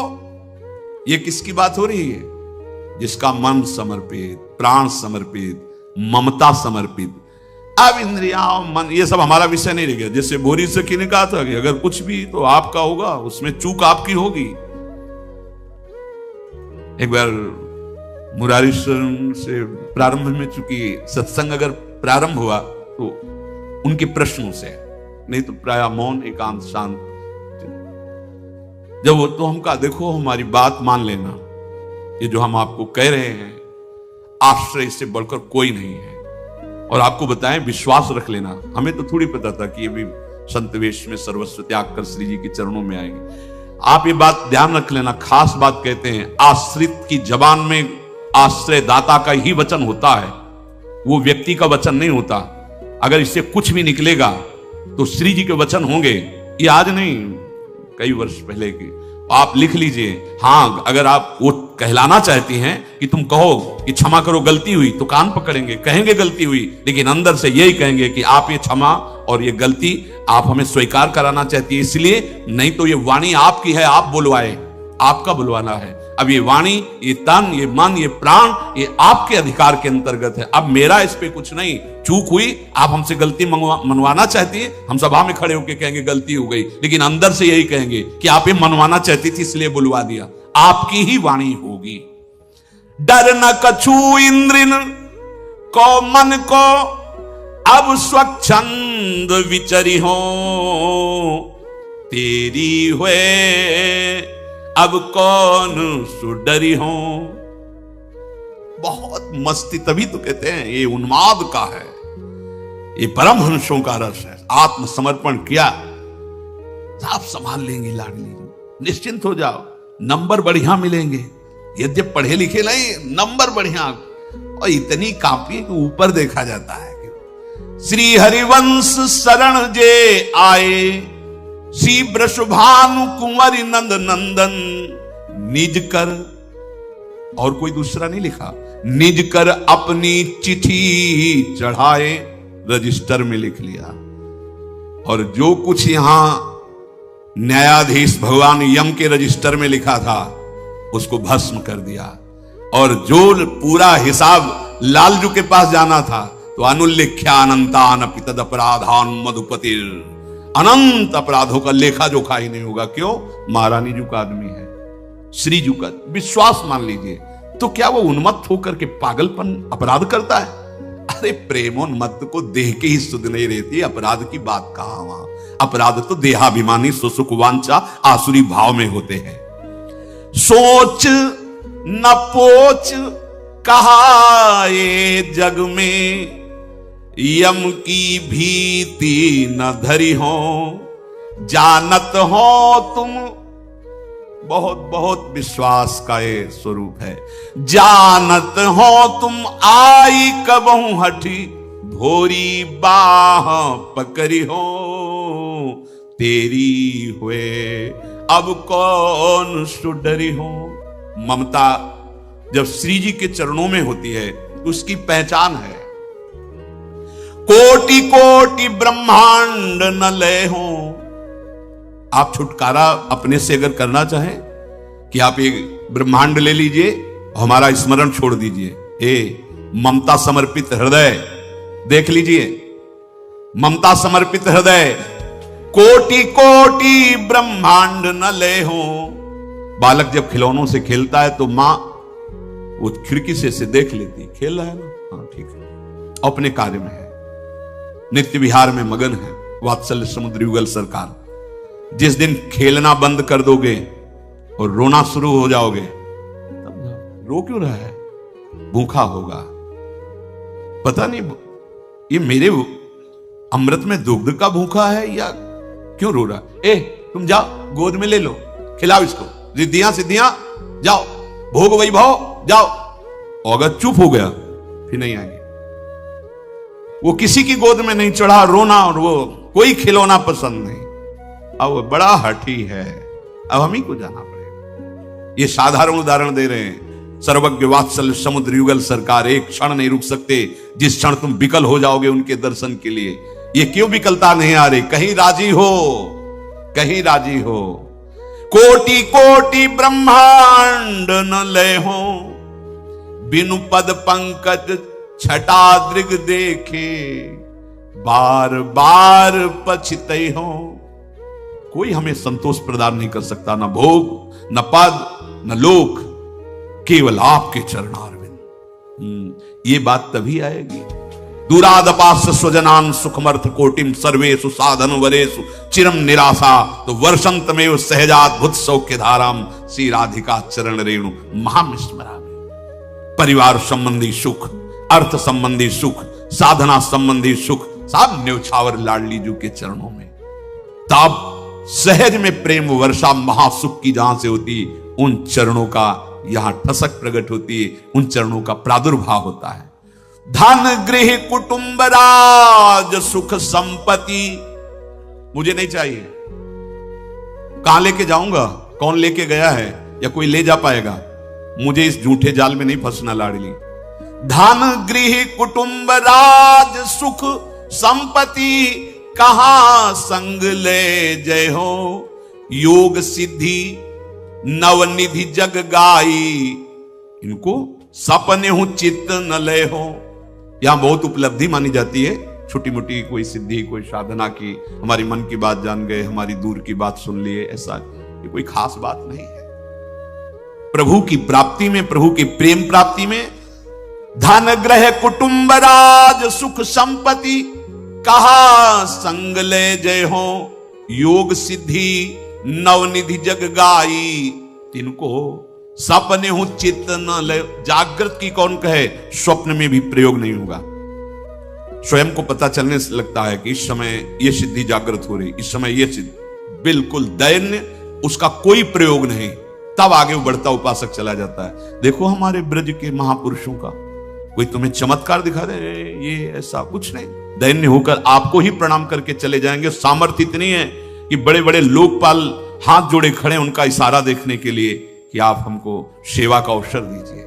ये किसकी बात हो रही है? जिसका मन समर्पित, प्राण समर्पित, ममता समर्पित। अब इंद्रियां मन ये सब हमारा विषय नहीं रह गया। जैसे बोरी से किने कहा था कि अगर कुछ भी तो आपका होगा, उसमें चूक आपकी होगी। एक बार मुरारी से प्रारंभ में, चूंकि सत्संग अगर प्रारंभ हुआ तो उनके प्रश्नों से, नहीं तो प्राय मौन एकांत शांत। जब वो तो हम कहा देखो हमारी बात मान लेना, ये जो हम आपको कह रहे हैं आश्रय से बढ़कर कोई नहीं है, और आपको बताएं विश्वास रख लेना। हमें तो थोड़ी पता था कि ये भी संत वेश में सर्वस्व त्याग कर श्री जी के चरणों में आएंगे। आप ये बात ध्यान रख लेना, खास बात कहते हैं, आश्रित की जबान में आश्रय दाता का ही वचन होता है, वो व्यक्ति का वचन नहीं होता। अगर इससे कुछ भी निकलेगा तो श्री जी के वचन होंगे। ये आज नहीं, कई वर्ष पहले की आप लिख लीजिए। हाँ, अगर आप वो कहलाना चाहती हैं कि तुम कहो कि क्षमा करो गलती हुई, तो कान पकड़ेंगे, कहेंगे गलती हुई, लेकिन अंदर से यही कहेंगे कि आप ये क्षमा और ये गलती आप हमें स्वीकार कराना चाहती है, इसलिए नहीं तो ये वाणी आपकी है, आप बुलवाए, आपका बुलवाना है। अब ये वाणी, ये तन, ये मन, ये प्राण, ये आपके अधिकार के अंतर्गत है। अब मेरा इस पे कुछ नहीं। चूक हुई, आप हमसे गलती मनवाना चाहती है, हम सभा में खड़े होकर कहेंगे गलती हो गई, लेकिन अंदर से यही कहेंगे कि आप ये मनवाना चाहती थी इसलिए बुलवा दिया। आपकी ही वाणी होगी। डर न कछु इंद्रिन को मन को अब स्वच्छंद विचरी हो, तेरी हुए अब कौन सुडरी हो। बहुत मस्ती, तभी तो कहते हैं ये उन्माद का है, ये परमहंसों का रस है। आत्मसमर्पण किया, आप संभाल लेंगी लाडली जी, निश्चिंत हो जाओ, नंबर बढ़िया मिलेंगे। यद्यप पढ़े लिखे नहीं, नंबर बढ़िया, और इतनी काफी कि ऊपर देखा जाता है। श्री हरिवंश शरण जे आए, श्री वृषभानु कुंवर नंद नंदन, निज कर, और कोई दूसरा नहीं लिखा, निज कर अपनी चिट्ठी चढ़ाए, रजिस्टर में लिख लिया। और जो कुछ यहां न्यायाधीश भगवान यम के रजिस्टर में लिखा था उसको भस्म कर दिया। और जो पूरा हिसाब लालजू के पास जाना था तो अनुल्लेख्या अनंतान पितद अपराधान मधुपतिर, अनंत अपराधों का लेखा जोखा ही नहीं होगा। क्यों? महारानी जी का आदमी है, श्री जी का विश्वास मान लीजिए। तो क्या वो उन्मत्त होकर के पागलपन अपराध करता है? अरे प्रेमोन्मत्त को देह के ही सुध नहीं रहती, अपराध की बात कहां वहां। अपराध तो देहाभिमानी सुसुख वांछा आसुरी भाव में होते हैं। सोच न पोच कहा ये जग में, यम की भीति न धरी हो, जानत हो तुम, बहुत बहुत विश्वास का ये स्वरूप है। जानत हो तुम आई कबहू हठी, भोरी बाह पकड़ी हो, तेरी हुए अब कौन सुडरी हो। ममता जब श्री जी के चरणों में होती है तो उसकी पहचान है। कोटि कोटि ब्रह्मांड न लय हो। आप छुटकारा अपने से अगर करना चाहें कि आप एक ब्रह्मांड ले लीजिए, हमारा स्मरण छोड़ दीजिए। ममता समर्पित हृदय देख लीजिए, ममता समर्पित हृदय, कोटि कोटि ब्रह्मांड न लय हो। बालक जब खिलौनों से खेलता है तो मां वो खिड़की से देख लेती, खेल रहा है ना, हाँ ठीक है, अपने कार्य में है, नित्य विहार में मगन है। वात्सल्य समुद्र युगल सरकार, जिस दिन खेलना बंद कर दोगे और रोना शुरू हो जाओगे, तब रो क्यों रहा है? भूखा होगा, पता नहीं ये मेरे अमृत में दुग्ध का भूखा है या क्यों रो रहा। तुम जाओ गोद में ले लो, खिलाओ इसको, रिद्धियां सिद्धियां, जाओ भोग वैभव जाओ। और अगर चुप हो गया फिर नहीं आएंगे। वो किसी की गोद में नहीं चढ़ा, रोना, और वो कोई खिलौना पसंद नहीं। अब वो बड़ा हठी है, अब हम ही को जाना पड़ेगा। ये साधारण उदाहरण दे रहे हैं। सर्वज्ञ वात्सल्य समुद्र युगल सरकार एक क्षण नहीं रुक सकते। जिस क्षण तुम विकल हो जाओगे उनके दर्शन के लिए, ये क्यों विकलता नहीं आ रही? कहीं राजी हो, कहीं राजी हो। कोटि कोटि ब्रह्मांड न लय हो, बिनु पद पंकज छटा दृग देखे, बार बार पछितई हो। कोई हमें संतोष प्रदान नहीं कर सकता, न भोग, न पद, न लोक, केवल आपके चरणारविंद। ये बात तभी आएगी। दूरादपास्य स्वजनान सुखमर्थ कोटिम सर्वेषु साधन वरेषु चिरम निराशा, तो वर्षंत में वो सहजाद्भुत सौख्य धाराम श्री राधिका चरण रेणु महामिस्मरामि। परिवार संबंधी सुख, अर्थ संबंधी सुख, साधना संबंधी सुख, सब न्यौछावर लाडली जू के चरणों में। तब सहज में प्रेम वर्षा महासुख की जहां से होती, उन चरणों का यहां ठसक प्रकट होती है, उन चरणों का प्रादुर्भाव होता है। धन गृह कुटुंब राज सुख संपत्ति मुझे नहीं चाहिए। कहां लेके जाऊंगा? कौन लेके गया है या कोई ले जा पाएगा? मुझे इस झूठे जाल में नहीं फंसना लाडली। धन गृह कुटुंब राज सुख संपत्ति कहां संग ले जय हो, योग सिद्धि नवनिधि जग गाई, इनको सपने हूं चित्त न ले हो। यहां बहुत उपलब्धि मानी जाती है, छोटी मोटी कोई सिद्धि, कोई साधना की, हमारी मन की बात जान गए, हमारी दूर की बात सुन लिए, ऐसा ये कोई खास बात नहीं है। प्रभु की प्राप्ति में, प्रभु के प्रेम प्राप्ति में धन ग्रह कुटुंब राज सुख संपत्ति, कहा संग ले जय हो योग सिद्धि, नवनिधि जग गाई तिनको सपने हूं चित्त न ले। जागृत की कौन कहे, स्वप्न में भी प्रयोग नहीं होगा। स्वयं को पता चलने से लगता है कि इस समय यह सिद्धि जागृत हो रही, इस समय यह सिद्धि, बिल्कुल दैन्य, उसका कोई प्रयोग नहीं, तब आगे बढ़ता उपासक चला जाता है। देखो हमारे ब्रज के महापुरुषों का, कोई तुम्हें चमत्कार दिखा दे, ये ऐसा कुछ नहीं, दैन्य होकर आपको ही प्रणाम करके चले जाएंगे। सामर्थ्य इतनी है कि बड़े बड़े लोकपाल हाथ जोड़े खड़े उनका इशारा देखने के लिए कि आप हमको सेवा का अवसर दीजिए।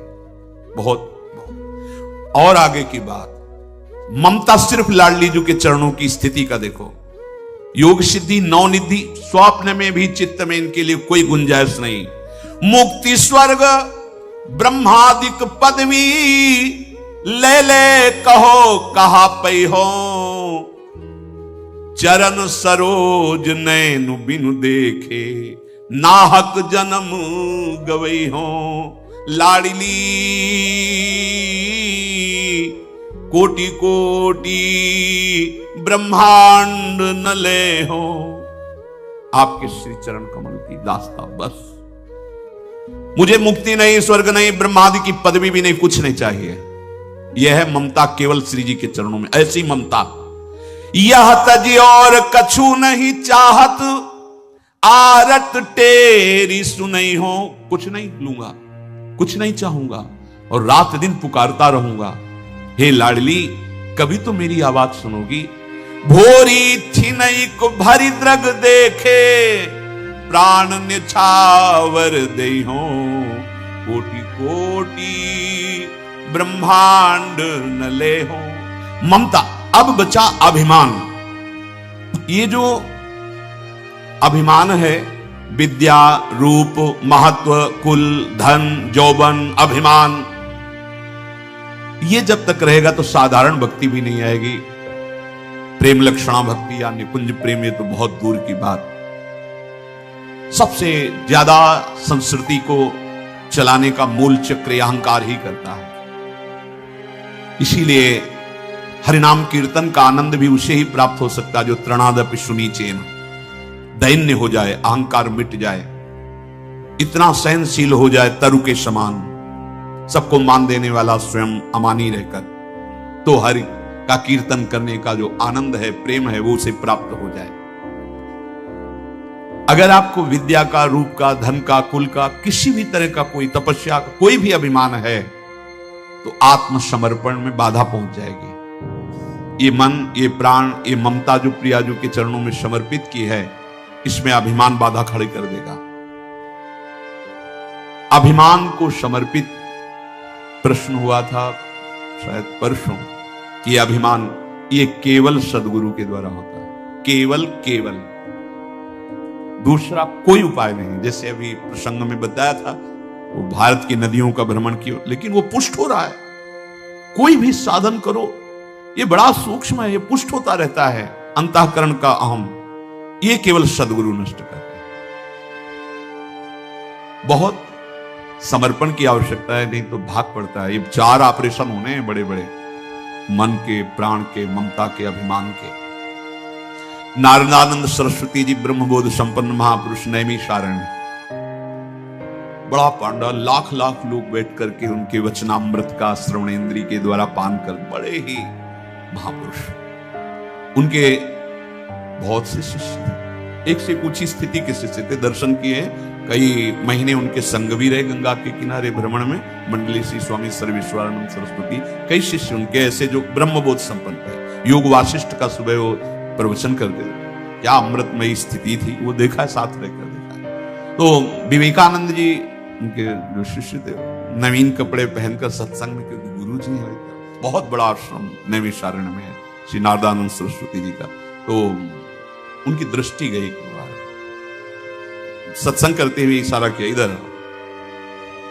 बहुत, बहुत। और आगे की बात, ममता सिर्फ लाडली जी के चरणों की स्थिति का देखो। योग सिद्धि नवनिधि, स्वप्न में भी चित्त में इनके लिए कोई गुंजाइश नहीं। मुक्ति स्वर्ग ब्रह्मादिक पदवी, ले ले कहो कहा पै हो, चरण सरोज नैनु बिनु देखे, नाहक जन्म गवई हो। लाडली कोटि कोटि ब्रह्मांड न ले हो, आपके श्री चरण कमल की दास्ता बस। मुझे मुक्ति नहीं, स्वर्ग नहीं, ब्रह्मादि की पदवी भी नहीं, कुछ नहीं चाहिए। यह है ममता केवल श्री जी के चरणों में। ऐसी ममता, यह तजी और कछु नहीं चाहत, आरत टेरी सुनई हो। कुछ नहीं लूंगा, कुछ नहीं चाहूंगा, और रात दिन पुकारता रहूंगा, हे लाडली कभी तो मेरी आवाज सुनोगी। भोरी थी नई को भरी द्रग देखे, प्राण निछावर दे हो, कोटि कोटि ब्रह्मांड न ले हो। ममता। अब बचा अभिमान। ये जो अभिमान है, विद्या, रूप, महत्व, कुल, धन, यौवन, अभिमान, ये जब तक रहेगा तो साधारण भक्ति भी नहीं आएगी। प्रेम लक्षणा भक्ति या निकुंज प्रेम, ये तो बहुत दूर की बात। सबसे ज्यादा संस्कृति को चलाने का मूल चक्र अहंकार ही करता है। इसीलिए हरिनाम कीर्तन का आनंद भी उसे ही प्राप्त हो सकता है जो तृणादपि सुनीचेन, दैन्य हो जाए, अहंकार मिट जाए, इतना सहनशील हो जाए तरु के समान, सबको मान देने वाला स्वयं अमानी रहकर, तो हरि का कीर्तन करने का जो आनंद है, प्रेम है, वो उसे प्राप्त हो जाए। अगर आपको विद्या का, रूप का, धन का, कुल का, किसी भी तरह का कोई तपस्या का कोई भी अभिमान है, तो आत्मसमर्पण में बाधा पहुंच जाएगी। ये मन, ये प्राण, ये ममता जो प्रियाजू के चरणों में समर्पित की है, इसमें अभिमान बाधा खड़ी कर देगा। अभिमान को समर्पित प्रश्न हुआ था शायद परसों कि अभिमान ये केवल सदगुरु के द्वारा होता है, केवल केवल, दूसरा कोई उपाय नहीं। जैसे अभी प्रसंग में बताया था, वो भारत की नदियों का भ्रमण किया, लेकिन वो पुष्ट हो रहा है। कोई भी साधन करो, ये बड़ा सूक्ष्म है, ये पुष्ट होता रहता है। अंतःकरण का अहम, ये केवल सदगुरु नष्ट करते हैं। बहुत समर्पण की आवश्यकता है, नहीं तो भाग पड़ता है। ये 4 ऑपरेशन होने हैं बड़े बड़े, मन के, प्राण के, ममता के, अभिमान के। नारदानंद सरस्वती जी ब्रह्मबोध संपन्न महापुरुष, नैमिषारण्य, बड़ा पांडा, लाख लाख लोग बैठ करके उनके वचनामृत का श्रवणेन्द्रिय के द्वारा पान कर, बड़े ही महापुरुष। उनके बहुत से शिष्य थे, एक से ऊंची स्थिति के शिष्य थे, दर्शन किए, कई महीने उनके संग भी रहे गंगा के किनारे भ्रमण में। मंडली श्री स्वामी सर्वेश्वरानंद सरस्वती, कई शिष्य उनके ऐसे जो ब्रह्मबोध संपन्न थे। योग वासिष्ठ का सुबह वो प्रवचन करते थे, क्या अमृतमयी स्थिति थी, वो देखा है, साथ रहकर देखा है। तो विवेकानंद जी उनके जो शिष्य थे, नवीन कपड़े पहनकर सत्संग में, क्योंकि गुरु जी है, बहुत बड़ा आश्रम नैमिषारण्य में है श्री नारदानंद सरस्वती जी का। तो उनकी दृष्टि गई, सत्संग करते हुए इशारा किया, इधर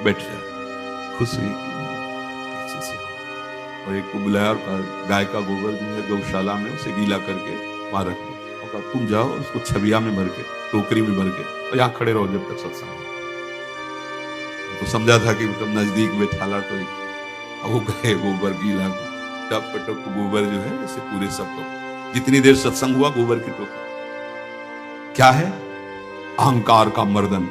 बैठ जा। खुश हुई, और एक को बुलाया और गाय का गोबर जो है गौशाला में, उसे गीला करके वहां रख दिया और कहा तुम जाओ उसको छबिया में भर के, टोकरी में भर के, और यहाँ खड़े रहो जब तक सत्संग। तो समझा था कि मतलब नजदीक बैठाला तो वो गए गोबर गीला, टप टप गोबर जो है जैसे पूरे सब को, जितनी देर सत्संग हुआ गोबर की टोपी। क्या है? अहंकार का मर्दन।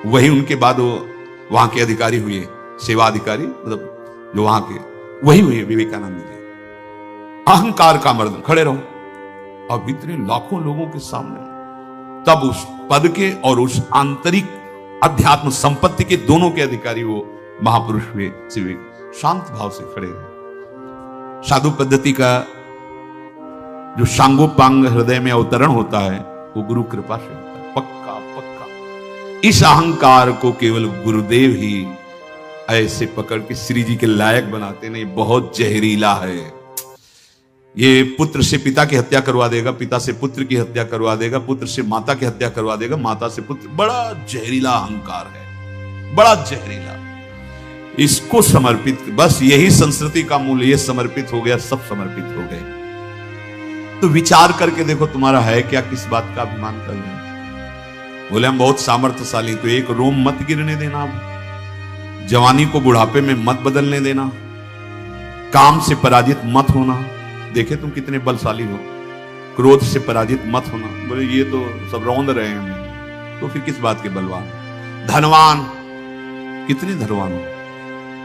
वही उनके बाद वो वहां के अधिकारी हुए, सेवा अधिकारी, मतलब जो वहां के, वही हुए विवेकानंद जी। अहंकार का मर्दन, खड़े रहो। अब इतने लाखों लोगों के सामने तब उस पद के और उस आंतरिक अध्यात्म संपत्ति के दोनों के अधिकारी वो महापुरुष हुए। सिविक शांत भाव से खड़े रहे। साधु पद्धति का जो सांगोपांग हृदय में अवतरण होता है वो गुरु कृपा से होता है, पक्का पक्का। इस अहंकार को केवल गुरुदेव ही ऐसे पकड़ के श्री जी के लायक बनाते नहीं। बहुत जहरीला है ये। पुत्र से पिता की हत्या करवा देगा, पिता से पुत्र की हत्या करवा देगा, पुत्र से माता की हत्या करवा देगा, माता से पुत्र। बड़ा जहरीला अहंकार है, बड़ा जहरीला। इसको समर्पित, बस यही संस्कृति का मूल्य, ये समर्पित हो गया, सब समर्पित हो गए। तो विचार करके देखो तुम्हारा है क्या, किस बात का अभिमान कर रहे हैं। बोले हम बहुत सामर्थ्यशाली, तो एक रोम मत गिरने देना, जवानी को बुढ़ापे में मत बदलने देना, काम से पराजित मत होना। देखे तुम कितने बलशाली हो, क्रोध से पराजित मत होना। बोले ये तो सब रौंद रहे हैं, तो फिर किस बात के बलवान। धनवान, कितने धनवान हो,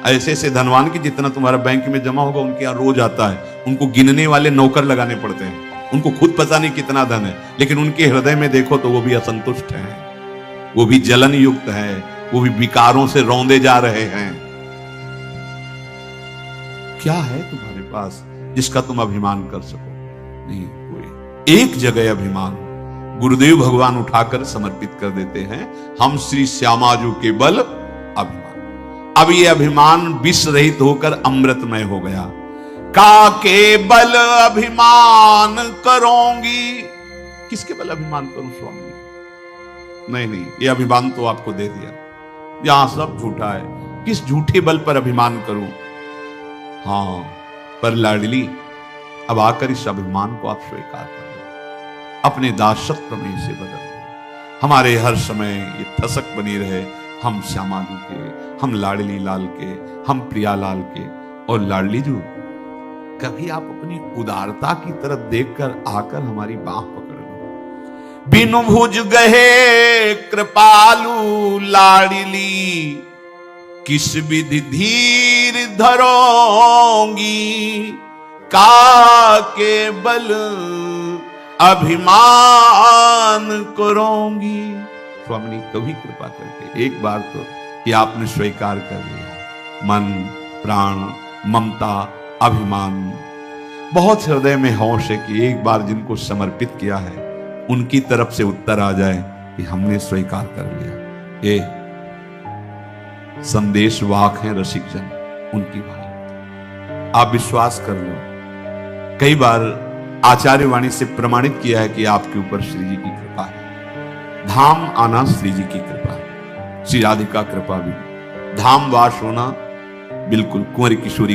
ऐसे ऐसे धनवान की जितना तुम्हारा बैंक में जमा होगा उनके यहां रोज आता है। उनको गिनने वाले नौकर लगाने पड़ते हैं, उनको खुद पता नहीं कितना धन है, लेकिन उनके हृदय में देखो तो वो भी असंतुष्ट है, वो भी जलन युक्त है, वो भी विकारों से रौंदे जा रहे हैं। क्या है तुम्हारे पास जिसका तुम अभिमान कर सको? नहीं कोई। एक जगह अभिमान गुरुदेव भगवान उठाकर समर्पित कर देते हैं, हम श्री श्यामाजू के बल अभिमान। अब ये अभिमान विष रहित होकर अमृतमय हो गया। का के बल अभिमान करोगी। किसके बल अभिमान करूं स्वामी? नहीं नहीं, ये अभिमान तो आपको दे दिया, यहां सब झूठा है। किस झूठे बल पर अभिमान करूं? हाँ, पर लाडली अब आकर इस अभिमान को आप स्वीकार कर लो, अपने दासत्व प्रमेय से बदल लो। हमारे हर समय ये ठसक बनी रहे, हम श्यामाजू के, हम लाडली लाल के, हम प्रियालाल के। और लाडली जू, कभी आप अपनी उदारता की तरफ देखकर आकर हमारी बाह पकड़ लो। बिनु भुज गहे कृपालु लाडली, किस विधि धीर धरोंगी। का के बल अभिमान करोगी। स्वामी कभी कृपा करके एक बार तो ये आपने स्वीकार कर लिया, मन प्राण ममता अभिमान बहुत हृदय में होश है कि एक बार जिनको समर्पित किया है उनकी तरफ से उत्तर आ जाए कि हमने स्वीकार कर लिया। ये संदेश वाक है रसिक जन, उनकी भाई आप विश्वास कर लो। कई बार आचार्य वाणी से प्रमाणित किया है कि आपके ऊपर श्री जी की कृपा है। धाम आना श्री जी की कृपा है, श्री राधिका कृपा भी। धाम वास होना बिल्कुल कुंवर किशोरी